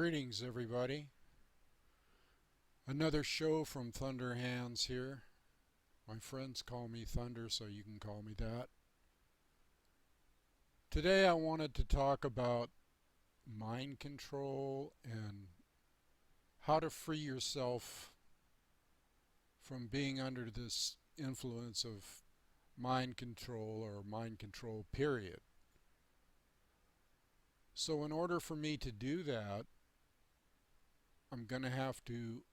Greetings, everybody. Another show from Thunder Hands here. My friends call me Thunder, so you can call me that. Today I wanted to talk about mind control and how to free yourself from being under this influence of mind control or mind control period. So in order for me to do that, I'm going to have to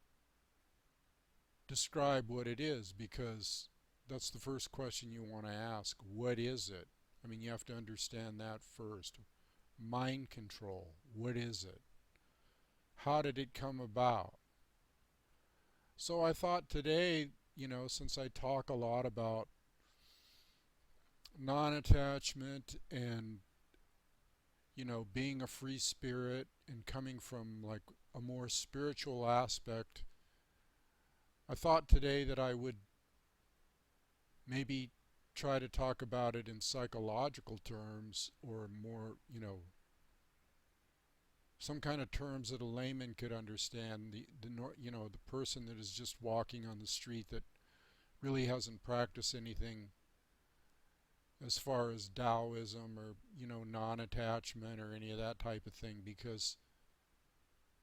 describe what it is, because that's the first question you want to ask. What is it? I mean, you have to understand that first. Mind control, what is it? How did it come about? So I thought today, since I talk a lot about non-attachment and being a free spirit and coming from like a more spiritual aspect, I thought today that I would maybe try to talk about it in psychological terms, or more, some kind of terms that a layman could understand. The person that is just walking on the street that really hasn't practiced anything as far as Taoism or non-attachment or any of that type of thing, because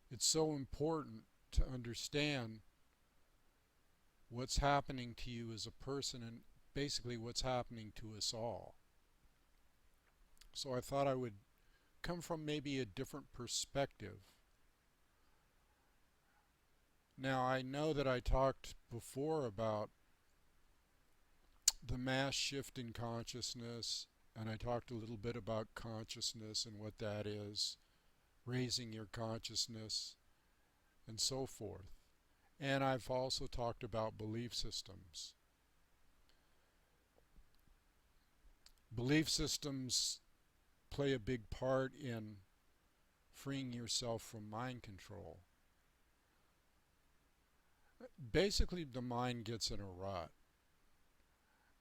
it's so important to understand what's happening to you as a person, and basically what's happening to us all. So I thought I would come from maybe a different perspective. Now, I know that I talked before about the mass shift in consciousness, and I talked a little bit about consciousness and what that is, raising your consciousness, and so forth. And I've also talked about belief systems. Belief systems play a big part in freeing yourself from mind control. Basically, the mind gets in a rut.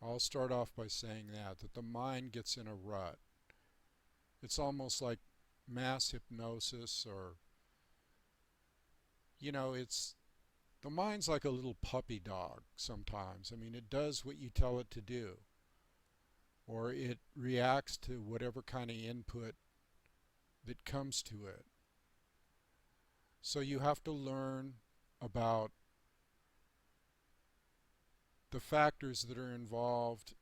I'll start off by saying that the mind gets in a rut. It's almost like mass hypnosis, or the mind's like a little puppy dog sometimes. I mean, it does what you tell it to do, or it reacts to whatever kind of input that comes to it. So you have to learn about the factors that are involved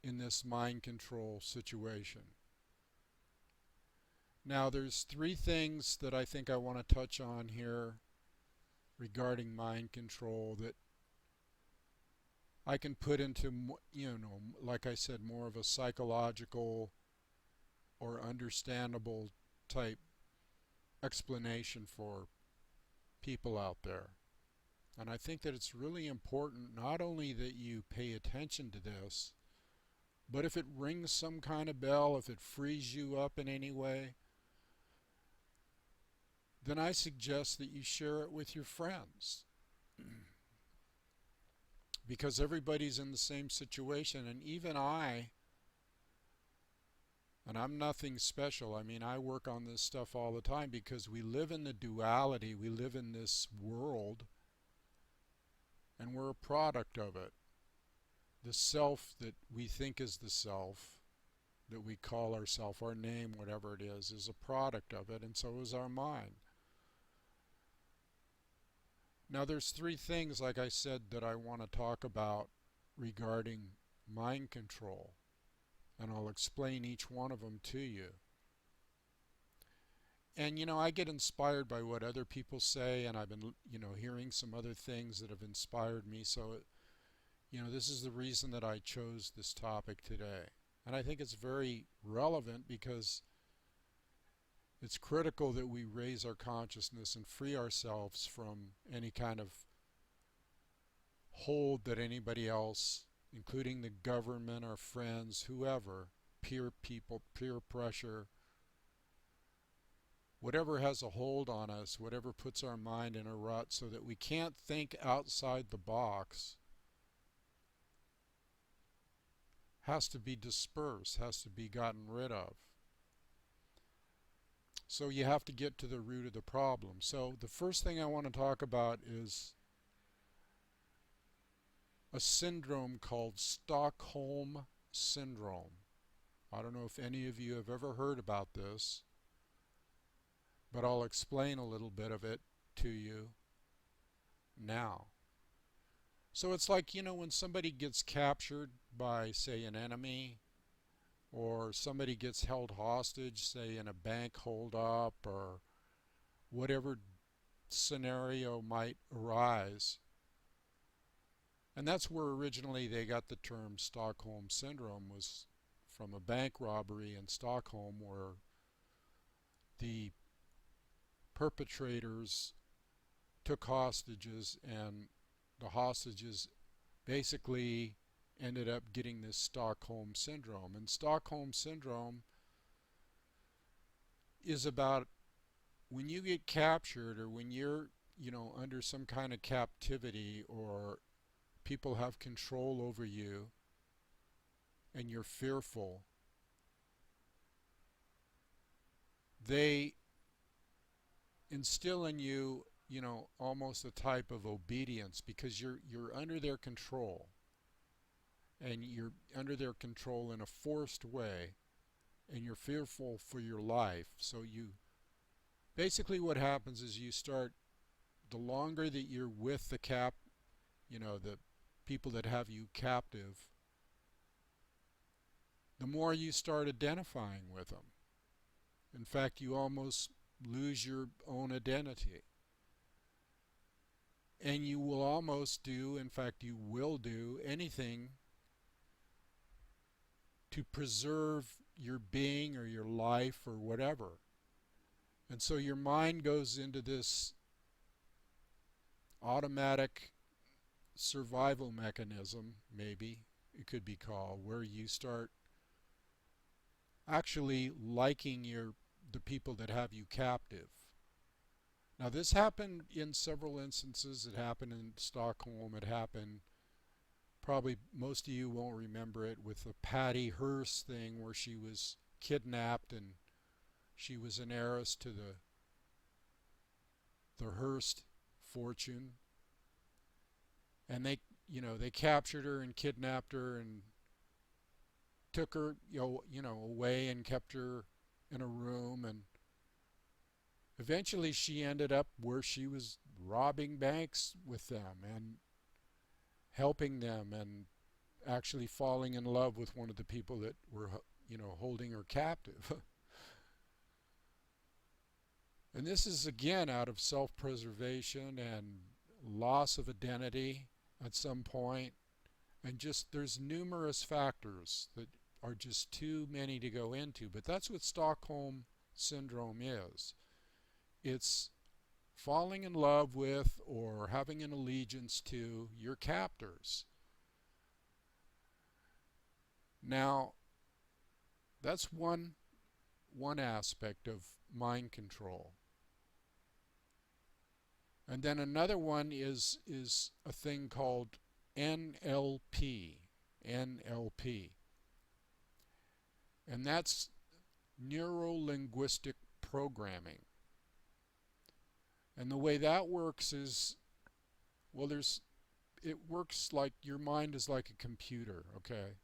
in this mind control situation. Now, there's three things that I think I want to touch on here regarding mind control that I can put into, like I said, more of a psychological or understandable type explanation for people out there. And I think that it's really important not only that you pay attention to this, but if it rings some kind of bell, if it frees you up in any way, then I suggest that you share it with your friends. Because everybody's in the same situation, and even and I'm nothing special. I mean, I work on this stuff all the time because we live in the duality, we live in this world, and we're a product of it. The self that we think is the self, that we call ourself, our name, whatever it is a product of it, and so is our mind. Now, there's three things, like I said, that I want to talk about regarding mind control, and I'll explain each one of them to you. And I get inspired by what other people say, and I've been hearing some other things that have inspired me, so this is the reason that I chose this topic today. And I think it's very relevant because it's critical that we raise our consciousness and free ourselves from any kind of hold that anybody else, including the government, our friends, whoever, peer people, peer pressure, whatever has a hold on us, whatever puts our mind in a rut so that we can't think outside the box, has to be dispersed, has to be gotten rid of. So you have to get to the root of the problem. So the first thing I want to talk about is a syndrome called Stockholm Syndrome. I don't know if any of you have ever heard about this, but I'll explain a little bit of it to you now. So it's like, when somebody gets captured by, say, an enemy, or somebody gets held hostage, say in a bank holdup, or whatever scenario might arise. And that's where originally they got the term Stockholm Syndrome, was from a bank robbery in Stockholm where the perpetrators took hostages, and the hostages basically ended up getting this Stockholm Syndrome. And Stockholm Syndrome is about when you get captured, or when you're, under some kind of captivity, or people have control over you and you're fearful, they instill in you, almost a type of obedience, because you're under their control, and you're under their control in a forced way, and you're fearful for your life. So you basically, what happens is, you start, the longer that you're with the people that have you captive, the more you start identifying with them. In fact, you almost lose your own identity. And you will almost do, in fact, you will do anything to preserve your being, or your life, or whatever. And so your mind goes into this automatic survival mechanism, maybe it could be called, where you start actually liking the people that have you captive. Now, this happened in several instances. It happened in Stockholm. It happened, probably most of you won't remember it, with the Patty Hearst thing, where she was kidnapped and she was an heiress to the Hearst fortune. And they captured her and kidnapped her and took her, away, and kept her in a room. And eventually she ended up where she was robbing banks with them and helping them, and actually falling in love with one of the people that were, holding her captive. And this is, again, out of self-preservation and loss of identity at some point. And just, there's numerous factors that are just too many to go into. But that's what Stockholm Syndrome is. It's falling in love with, or having an allegiance to, your captors. Now, that's one aspect of mind control. And then another one is a thing called NLP. NLP. And that's neuro-linguistic programming. And the way that works is, well, it works like, your mind is like a computer, okay?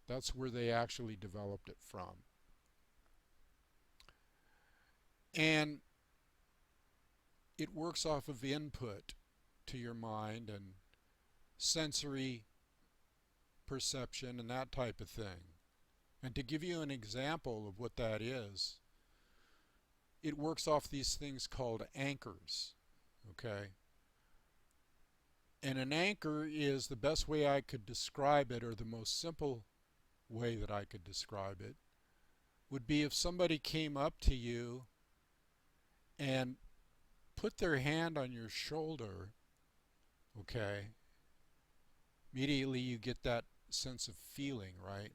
That's where they actually developed it from. And it works off of input to your mind, and sensory perception, and that type of thing. And to give you an example of what that is, it works off these things called anchors, okay? And an anchor is, the best way I could describe it, or the most simple way that I could describe it, would be if somebody came up to you and put their hand on your shoulder, okay? Immediately you get that sense of feeling, right?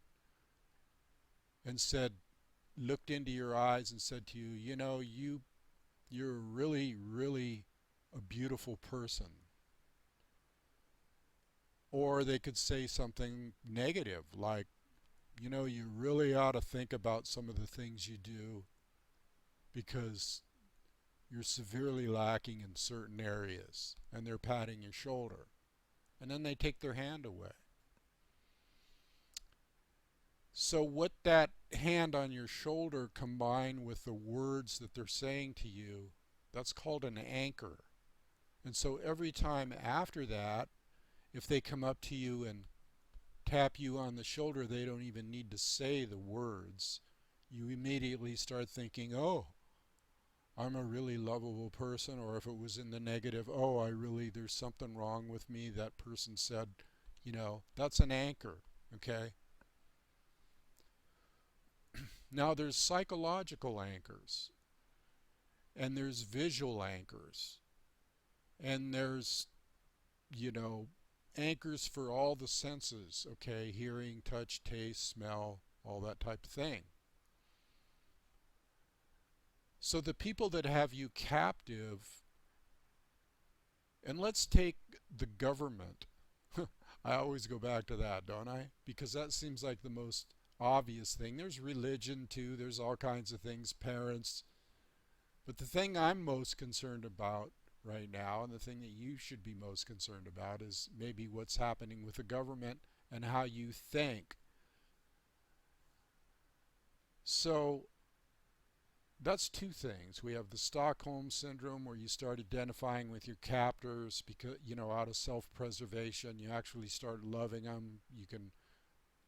And said, looked into your eyes and said to you, you're really, really a beautiful person. Or they could say something negative, like, you really ought to think about some of the things you do because you're severely lacking in certain areas, and they're patting your shoulder. And then they take their hand away. So what that hand on your shoulder combined with the words that they're saying to you, that's called an anchor. And so every time after that, if they come up to you and tap you on the shoulder, they don't even need to say the words. You immediately start thinking, oh, I'm a really lovable person. Or if it was in the negative, oh, there's something wrong with me. That person said, that's an anchor, okay? Now there's psychological anchors, and there's visual anchors, and there's, anchors for all the senses, okay? Hearing, touch, taste, smell, all that type of thing. So the people that have you captive, and let's take the government. I always go back to that, don't I? Because that seems like the most obvious thing. There's religion too, there's all kinds of things, parents. But the thing I'm most concerned about right now, and the thing that you should be most concerned about, is maybe what's happening with the government and how you think. So that's two things. We have the Stockholm Syndrome, where you start identifying with your captors because, out of self-preservation, you actually start loving them.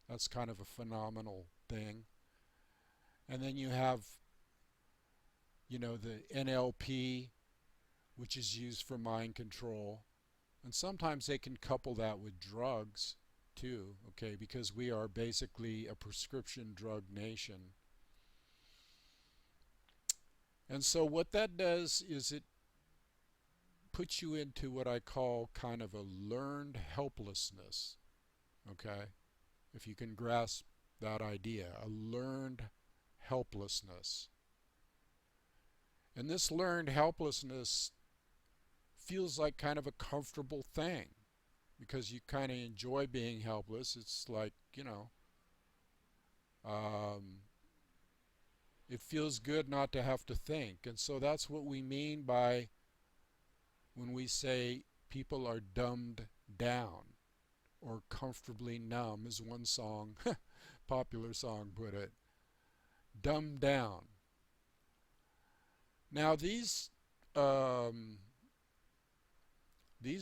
That's kind of a phenomenal thing. And then you have, the NLP, which is used for mind control. And sometimes they can couple that with drugs too, okay, because we are basically a prescription drug nation. And so what that does is it puts you into what I call kind of a learned helplessness, okay? If you can grasp that idea, a learned helplessness. And this learned helplessness feels like kind of a comfortable thing because you kind of enjoy being helpless. It's like, it feels good not to have to think. And so that's what we mean by when we say people are dumbed down or comfortably numb, as one song, popular song put it. Dumbed down. Now these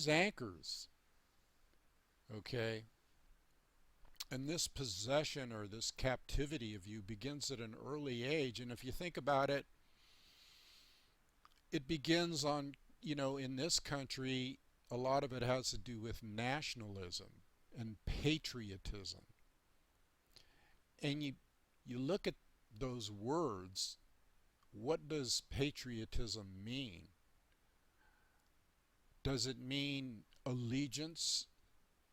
anchors, okay, and this possession or this captivity of you begins at an early age. And if you think about it, it begins on, in this country, a lot of it has to do with nationalism and patriotism. And you look at those words, what does patriotism mean? Does it mean allegiance?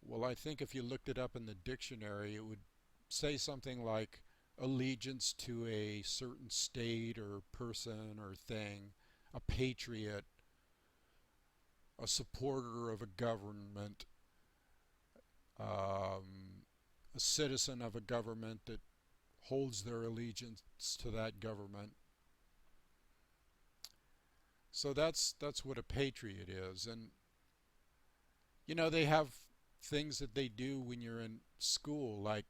Well, I think if you looked it up in the dictionary, it would say something like allegiance to a certain state or person or thing, a patriot, a supporter of a government, a citizen of a government that holds their allegiance to that government. So that's what a patriot is. And they have things that they do when you're in school, like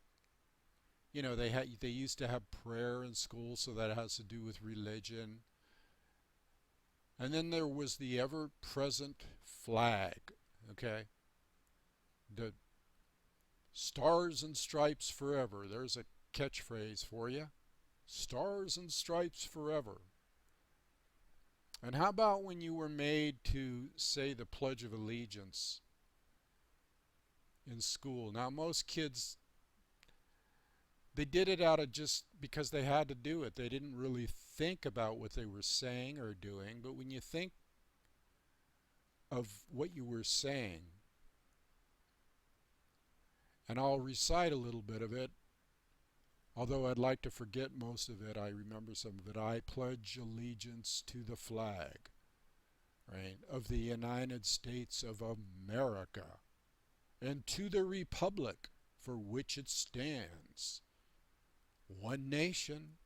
they used to have prayer in school, so that has to do with religion. And then there was the ever-present flag, okay? The stars and stripes forever. There's a catchphrase for you. Stars and stripes forever. And how about when you were made to say the Pledge of Allegiance in school? Now most kids, they did it out of just because they had to do it. They didn't really think about what they were saying or doing. But when you think of what you were saying, and I'll recite a little bit of it, although I'd like to forget most of it, I remember some of it. I pledge allegiance to the flag, right, of the United States of America, and to the republic for which it stands, one nation,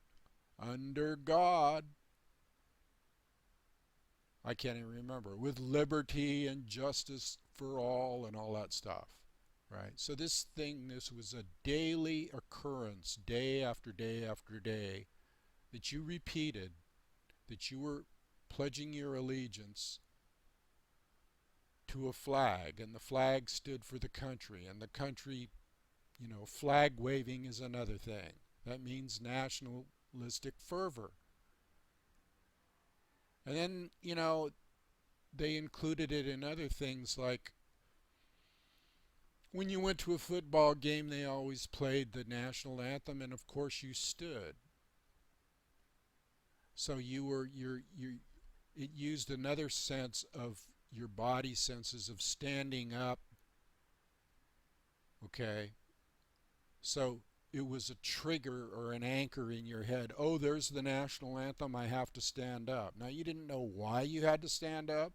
under God, I can't even remember, with liberty and justice for all and all that stuff, right? So this was a daily occurrence, day after day after day, that you repeated, that you were pledging your allegiance to a flag, and the flag stood for the country, and the country, flag waving is another thing. That means nationalistic fervor. And then, they included it in other things, like when you went to a football game, they always played the national anthem, and of course you stood. So it used another sense of your body senses of standing up, okay? So it was a trigger or an anchor in your head. Oh, there's the national anthem, I have to stand up. Now, you didn't know why you had to stand up.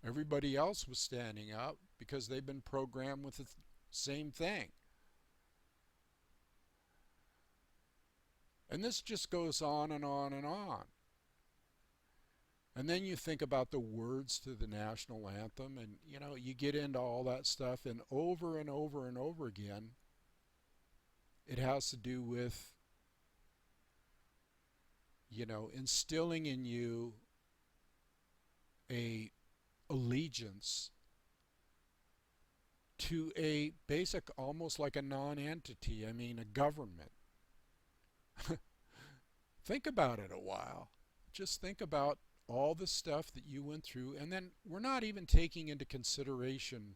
Everybody else was standing up because they've been programmed with the same thing. And this just goes on and on and on. And then you think about the words to the national anthem, and you get into all that stuff, and over and over and over again, it has to do with, instilling in you a allegiance to a basic, almost like a non-entity, a government. Think about it a while. Just think about all the stuff that you went through, and then we're not even taking into consideration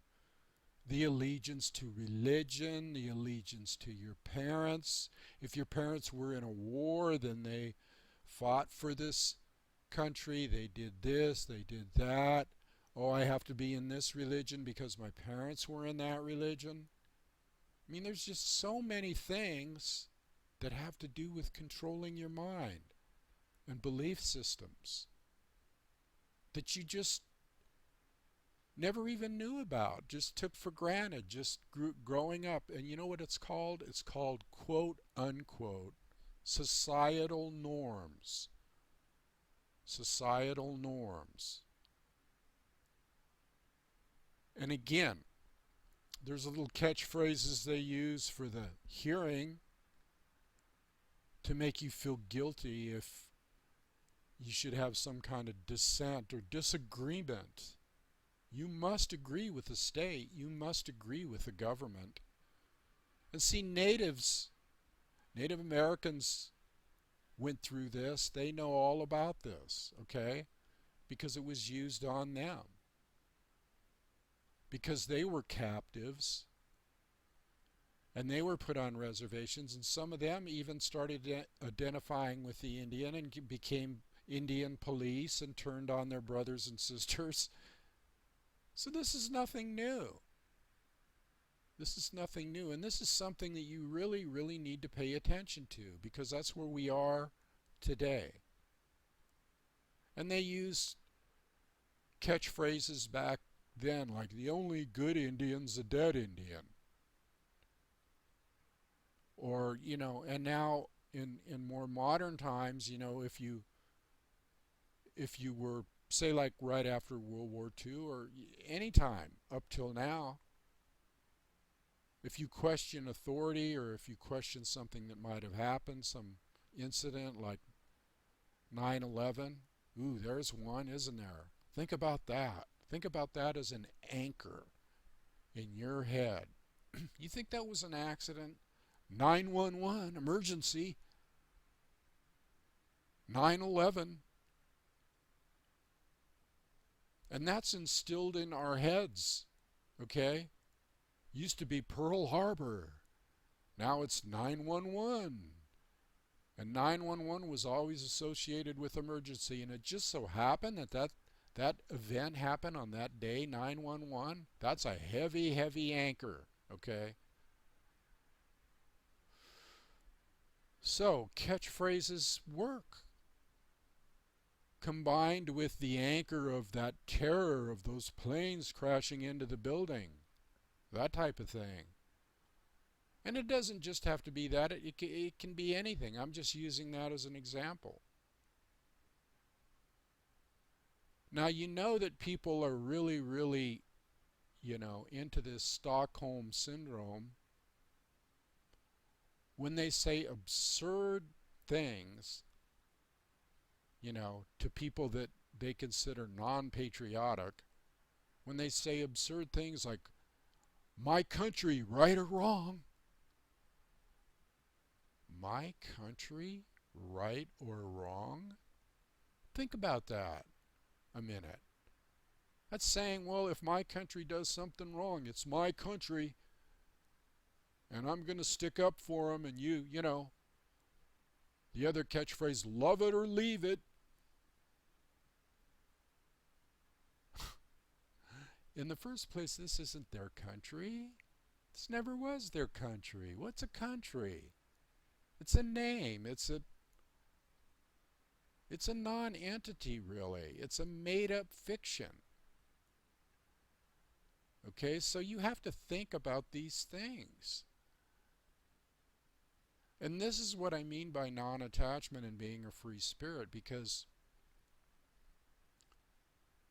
the allegiance to religion, the allegiance to your parents. If your parents were in a war, then they fought for this country, they did this, they did that. Oh, I have to be in this religion because my parents were in that religion. There's just so many things that have to do with controlling your mind and belief systems that you just never even knew about, just took for granted, just growing up. And you know what it's called? It's called, quote unquote, societal norms. Societal norms. And again, there's a little catchphrases they use for the hearing to make you feel guilty if you should have some kind of dissent or disagreement. You must agree with the state. You must agree with the government. And see, Native Americans went through this. They know all about this, okay? Because it was used on them. Because they were captives. And they were put on reservations. And some of them even started identifying with the Indian and became Indian police and turned on their brothers and sisters. So this is nothing new. This is nothing new. And this is something that you really, really need to pay attention to, because that's where we are today. And they used catchphrases back then, like the only good Indian's a dead Indian. Or, and now in more modern times, if you were, say, like right after World War II or any time up till now, if you question authority or if you question something that might have happened, some incident like 9/11, ooh, there's one, isn't there? Think about that. Think about that as an anchor in your head. You think that was an accident? 911, emergency. 9/11. And that's instilled in our heads, okay? Used to be Pearl Harbor. Now it's 911. And 911 was always associated with emergency. And it just so happened that event happened on that day, 911. That's a heavy, heavy anchor, okay? So, catchphrases work. Combined with the anchor of that terror of those planes crashing into the building. That type of thing. And it doesn't just have to be that. It can be anything. I'm just using that as an example. Now, you know that people are really, really, into this Stockholm Syndrome when they say absurd things, to people that they consider non-patriotic, when they say absurd things like, my country, right or wrong. My country, right or wrong? Think about that a minute. That's saying, well, if my country does something wrong, it's my country, and I'm going to stick up for them, and the other catchphrase, love it or leave it. In the first place, this isn't their country. This never was their country. What's a country? It's a name. It's a non-entity, really. It's a made-up fiction. Okay, so you have to think about these things. And this is what I mean by non-attachment and being a free spirit, because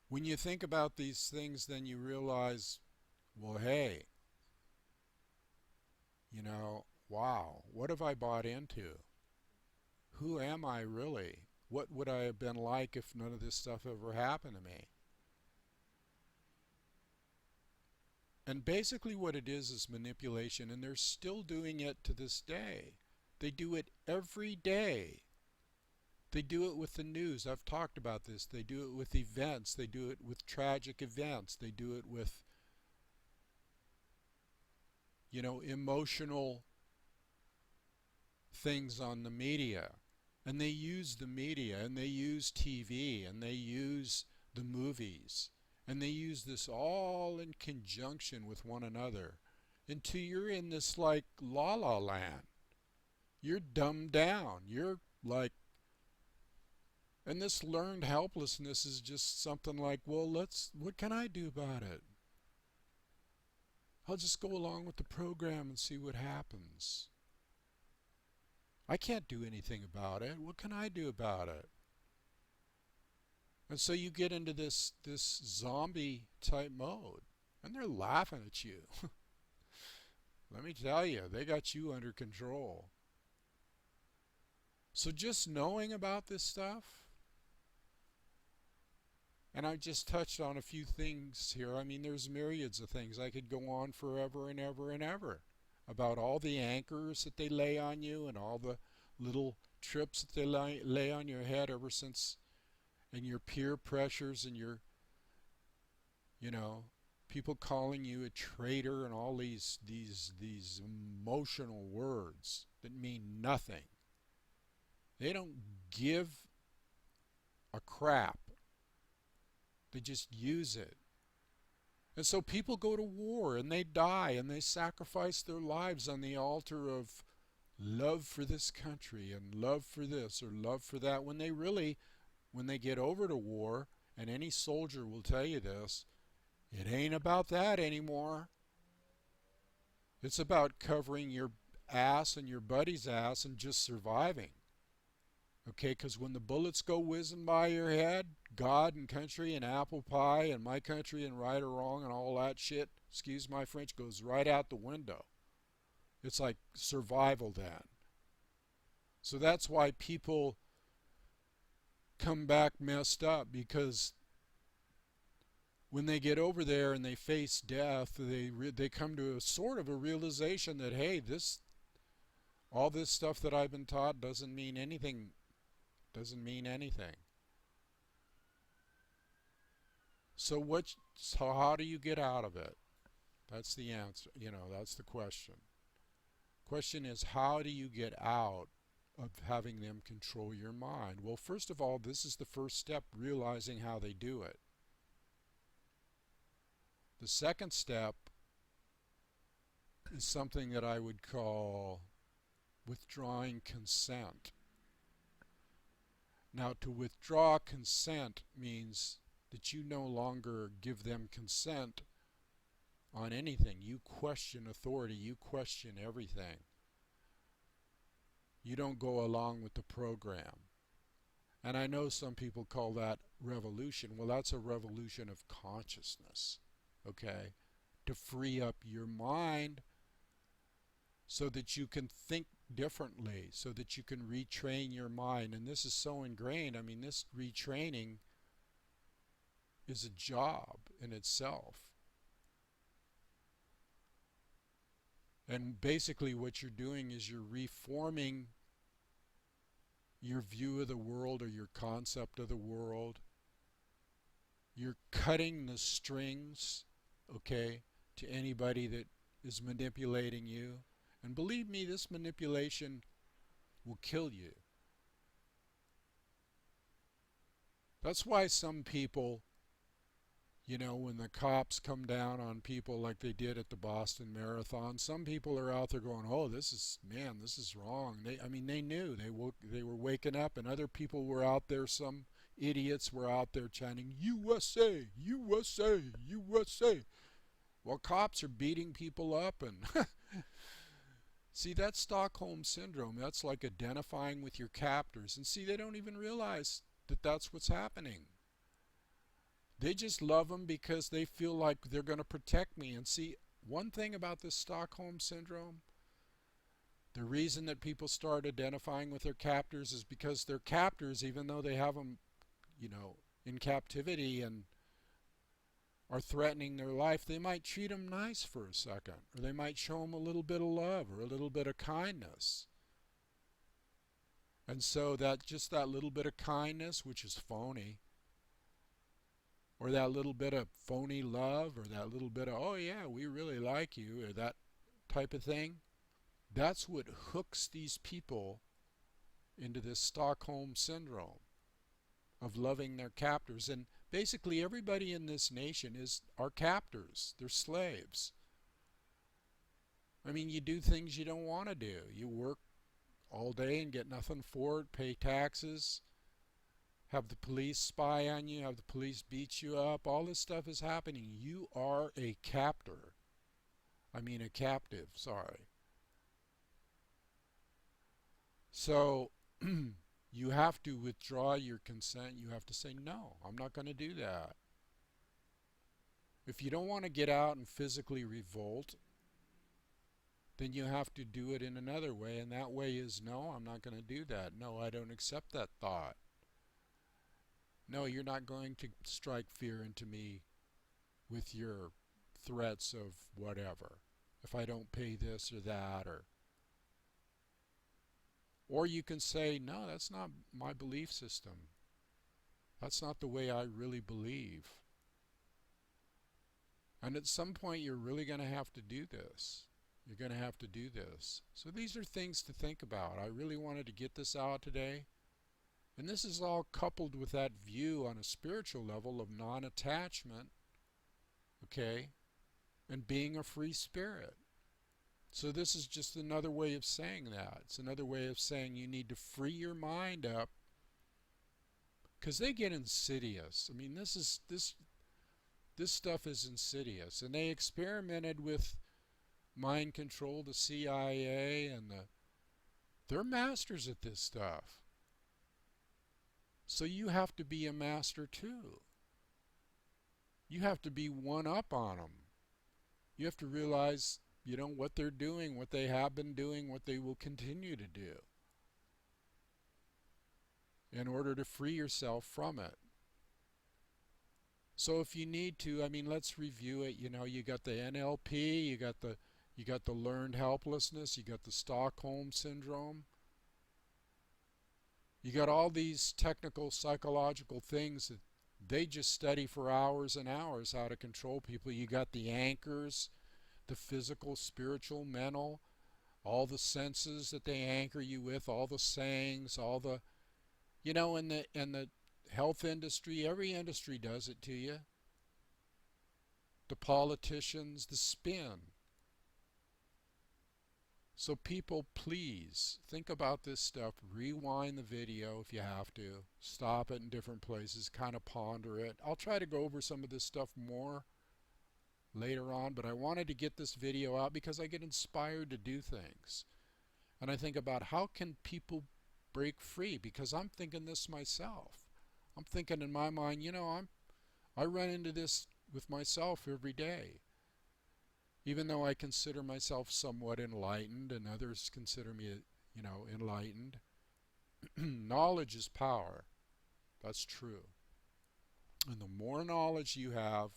when you think about these things, then you realize, well, hey, wow, what have I bought into? Who am I really? What would I have been like if none of this stuff ever happened to me? And basically what it is manipulation, and they're still doing it to this day. They do it every day. They do it with the news. I've talked about this. They do it with events. They do it with tragic events. They do it with, emotional things on the media. And they use the media, and they use TV, and they use the movies. And they use this all in conjunction with one another until you're in this like la la land. You're dumbed down. You're like, and this learned helplessness is just something like, well, what can I do about it? I'll just go along with the program and see what happens. I can't do anything about it. What can I do about it? And so you get into this zombie type mode, and they're laughing at you. Let me tell you, they got you under control. So just knowing about this stuff, and I just touched on a few things here. I mean, there's myriads of things. I could go on forever and ever and ever about all the anchors that they lay on you and all the little trips that they lay on your head ever since, and your peer pressures and your, people calling you a traitor and all these emotional words that mean nothing. They don't give a crap. They just use it. And so people go to war and they die and they sacrifice their lives on the altar of love for this country and love for this or love for that, when they get over to war, and any soldier will tell you this, it ain't about that anymore. It's about covering your ass and your buddy's ass and just surviving. Okay, because when the bullets go whizzing by your head, God and country and apple pie and my country and right or wrong and all that shit, excuse my French, goes right out the window. It's like survival then. So that's why people come back messed up, because when they get over there and they face death, they come to a sort of a realization that, hey, all this stuff that I've been taught doesn't mean anything. So how do you get out of it? That's the answer. That's the question. Question is, how do you get out of having them control your mind? Well, first of all, this is the first step, realizing how they do it. The second step is something that I would call withdrawing consent. Now, to withdraw consent means that you no longer give them consent on anything. You question authority. You question everything. You don't go along with the program. And I know some people call that revolution. Well, that's a revolution of consciousness, okay? To free up your mind so that you can think differently, so that you can retrain your mind. And this is so ingrained. I mean, this retraining is a job in itself. And basically what you're doing is you're reforming your view of the world or your concept of the world. You're cutting the strings, okay, to anybody that is manipulating you. And believe me, this manipulation will kill you. That's why some people, you know, when the cops come down on people like they did at the Boston Marathon, some people are out there going, "Oh, this is, man, this is wrong." I mean, they knew they were waking up, and other people were out there. Some idiots were out there chanting, "USA, USA, USA." While cops are beating people up, and see, that's Stockholm Syndrome. That's like identifying with your captors. And see, they don't even realize that that's what's happening. They just love them because they feel like they're going to protect me. And see, one thing about this Stockholm Syndrome, the reason that people start identifying with their captors is because their captors, even though they have them, you know, in captivity and are threatening their life, they might treat them nice for a second, or they might show them a little bit of love or a little bit of kindness. And so that just that little bit of kindness, which is phony, or that little bit of phony love, or that little bit of, "Oh yeah, we really like you," or that type of thing, that's what hooks these people into this Stockholm Syndrome of loving their captors. And basically everybody in this nation is our captors. They're slaves. I mean, you do things you don't want to do. You work all day and get nothing for it, pay taxes, have the police spy on you, have the police beat you up. All this stuff is happening. You are a captor. I mean, a captive, sorry. So you have to withdraw your consent. You have to say, "No, I'm not going to do that." If you don't want to get out and physically revolt, then you have to do it in another way. And that way is, "No, I'm not going to do that. No, I don't accept that thought. No, you're not going to strike fear into me with your threats of whatever. If I don't pay this or that, or you can say, "No, that's not my belief system. That's not the way I really believe." And at some point you're really going to have to do this. You're going to have to do this. So these are things to think about. I really wanted to get this out today. And this is all coupled with that view on a spiritual level of non-attachment, okay, and being a free spirit. So this is just another way of saying that. It's another way of saying you need to free your mind up, because they get insidious. I mean, this stuff is insidious, and they experimented with mind control, the CIA, and they're masters at this stuff. So you have to be a master too. You have to be one up on them. You have to realize, you know, what they're doing, what they have been doing, what they will continue to do, in order to free yourself from it. So if you need to, I mean, let's review it. You know, you got the NLP, you got the learned helplessness, you got the Stockholm Syndrome. You got all these technical psychological things that they just study for hours and hours, how to control people. You got the anchors, the physical, spiritual, mental, all the senses that they anchor you with, all the sayings, all the, you know, in the health industry, every industry does it to you. The politicians, the spin. So people, please think about this stuff. Rewind the video if you have to. Stop it in different places. Kind of ponder it. I'll try to go over some of this stuff more later on, but I wanted to get this video out because I get inspired to do things. And I think about, how can people break free because I'm thinking this myself. I'm thinking in my mind, I run into this with myself every day. Even though I consider myself somewhat enlightened and others consider me, enlightened, knowledge is power. That's true. And the more knowledge you have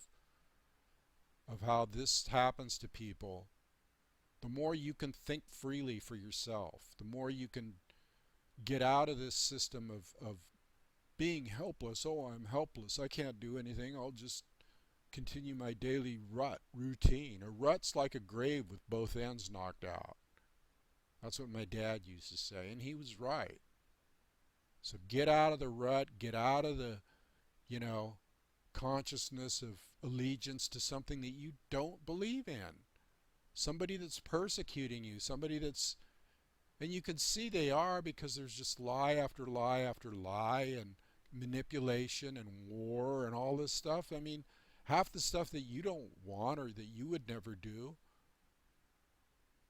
of how this happens to people, the more you can think freely for yourself, the more you can get out of this system of being helpless. Oh, I'm helpless. I can't do anything. I'll just continue my daily routine. A rut's like a grave with both ends knocked out. That's what my dad used to say, and he was right. So get out of the rut, get out of the, consciousness of allegiance to something that you don't believe in. Somebody that's persecuting you, somebody that's, and you can see they are because there's just lie after lie after lie and manipulation and war and all this stuff. I mean, half the stuff that you don't want or that you would never do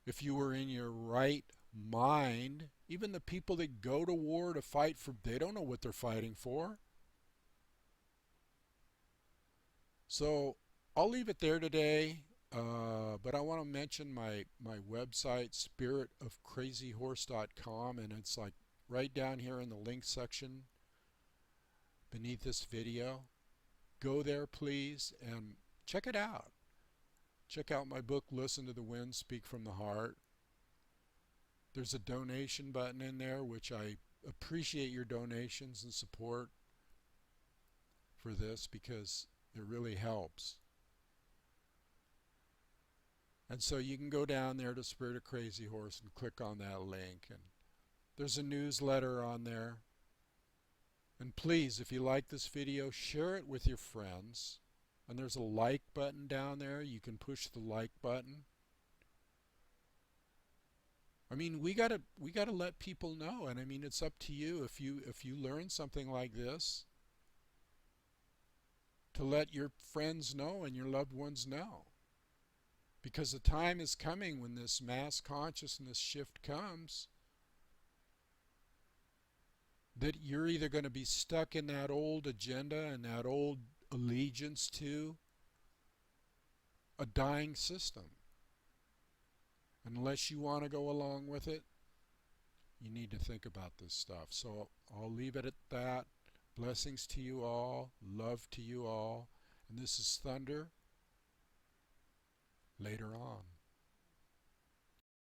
if you were in your right mind. Even the people that go to war to fight for, they don't know what they're fighting for. So I'll leave it there today, but I want to mention my website, spiritofcrazyhorse.com, and it's like right down here in the link section beneath this video. Go there, please, and check it out. Check out my book, Listen to the Wind, Speak from the Heart. There's a donation button in there, which I appreciate your donations and support for this because it really helps. And so you can go down there to Spirit of Crazy Horse and click on that link. And there's a newsletter on there. And please, if you like this video, share it with your friends. And there's a like button down there. You can push the like button. I mean, we gotta let people know, and I mean, it's up to you if you learn something like this, to let your friends know and your loved ones know, because the time is coming when this mass consciousness shift comes, that you're either going to be stuck in that old agenda and that old allegiance to a dying system. Unless you want to go along with it, you need to think about this stuff. So I'll leave it at that. Blessings to you all. Love to you all. And this is Thunder. Later on.